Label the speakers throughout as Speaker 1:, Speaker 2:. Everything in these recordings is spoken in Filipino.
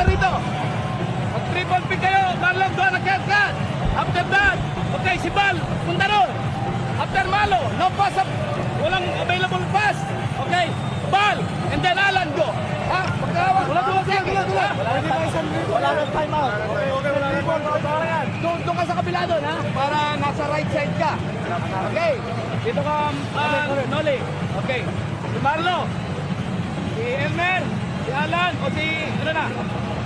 Speaker 1: Rito. Mag-triple pick kayo. Marlon doon nag-cut. After that, okay, si Bal, punta ron. After Malo, no pass up. Walang available pass. Okay, Bal, and then Alan go. Ha? Pagkawak. Wala doon. Wala nang time out. Okay. Doon ka sa kabila doon, ha? Para nasa right side ka. Okay. Dito ka, Noli. Okay. Si Marlo. Si Elmer. Si Alan. O si, ano na?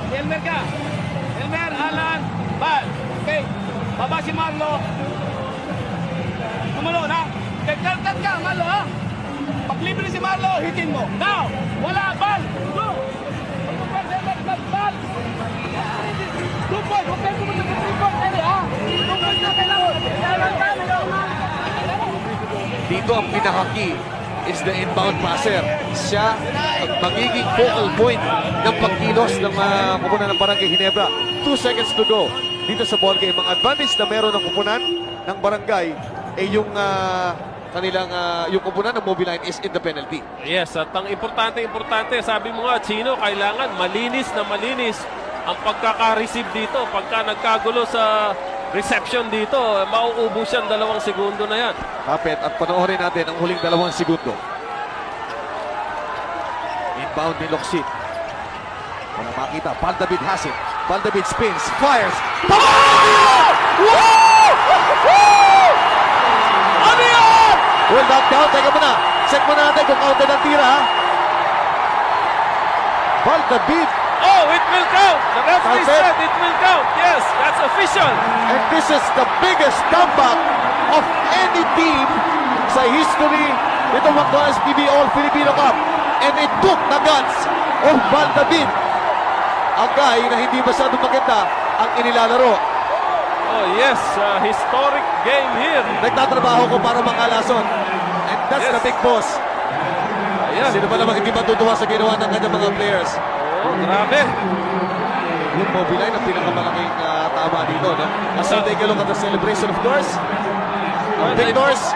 Speaker 1: Si Elmer ka. Elmer, Alan, Bal. Okay. Baba si Marlo. Tumulo na. Cut ka, Marlo, ha? Paglibre si Marlo, hitin mo. Now, wala, Bal. Go. Bal. 2 points. Huwag kayo pumunta sa 3 points. Ha? 2 points na kailangan.
Speaker 2: Dito ang pinaka-key is the inbound passer. Siya ang magiging focal point ng pagkilos ng kupunan ng Barangay Ginebra. 2 seconds to go dito sa ball game. Ang advantage na meron ng kupunan ng Barangay ay yung kanilang yung kupunan ng Mobile Line is in the penalty.
Speaker 3: Yes, at ang importante, sabi mo nga, Chino, kailangan malinis ang pagkaka-receive dito. Pagka nagkagulo sa reception dito, mauubos yan 2 segundo na yan.
Speaker 2: Kapit at panoorin natin ang huling 2 segundo. Inbound ni Loksit. Walang makita. Valdavid has it. Valdavid spins, fires. Ano yan? Well, knockdown. Teka muna. Check muna natin kung counted ang tira. Valdavid.
Speaker 3: Oh, it will count. The referee said it will count. Yes, that's official.
Speaker 2: And this is the biggest comeback of any team sa history nito McDonald's PB All-Filipino Cup. And it took the guts of Valdavid. Ang guy na hindi masyadong maganda ang inilalaro.
Speaker 3: Oh yes, historic game here.
Speaker 2: Nagtatrabaho ko para makalason. And that's
Speaker 3: Yes.
Speaker 2: the big boss.
Speaker 3: Ayan.
Speaker 2: Sino ba naman hindi matutuwa sa ginawa ng kanyang mga players?
Speaker 3: Oh, grabe.
Speaker 2: Yung Mobile Line ang pinakamalaking tama dito. No? As we take a look at the celebration, of course. Big Norse